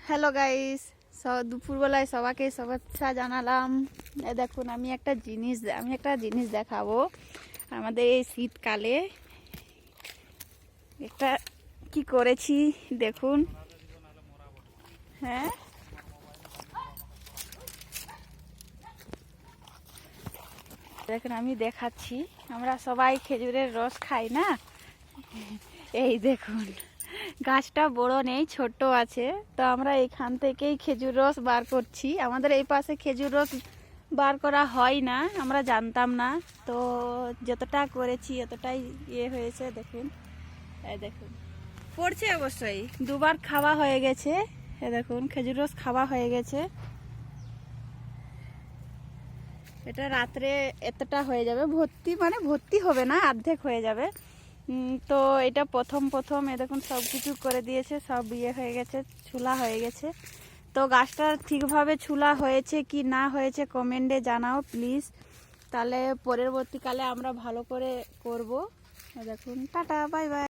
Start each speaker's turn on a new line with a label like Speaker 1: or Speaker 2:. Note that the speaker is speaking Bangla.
Speaker 1: হ্যালো গাইস, দুপুরবেলায় সবাইকে শুভেচ্ছা জানালাম। দেখুন আমি একটা জিনিস দেখাবো। আমাদের এই শীতকালে একটা কি করেছি দেখুন। হ্যাঁ, দেখুন আমি দেখাচ্ছি। আমরা সবাই খেজুরের রস খাই না। এই দেখুন, গাছটা বড় নেই, ছোট আছে। তো আমরা এখান থেকেই খেজুর রস বার করছি। আমাদের এই পাশে খেজুর রস বার করা হয় না, আমরা জানতাম না। তো যতটা করেছি এতটাই হয়েছে। দেখুন, এই দেখুন পড়ছে, অবশ্যই দুবার খাওয়া হয়ে গেছে। এ দেখুন খেজুর রস খাওয়া হয়ে গেছে। এটা রাত্রে এতটা হয়ে যাবে, ভর্তি হবে না, অর্ধেক হয়ে যাবে। তো এটা প্রথম এ দেখুন সব কিছু করে দিয়েছে, সব হয়ে গেছে, ছুলা হয়ে গেছে। তো গাছটা ঠিকভাবে ছুলা হয়েছে কি না হয়েছে কমেন্টে জানাও প্লিজ, তাহলে পরবর্তীকালে আমরা ভালো করে করব। দেখুন, টাটা, বাই বাই।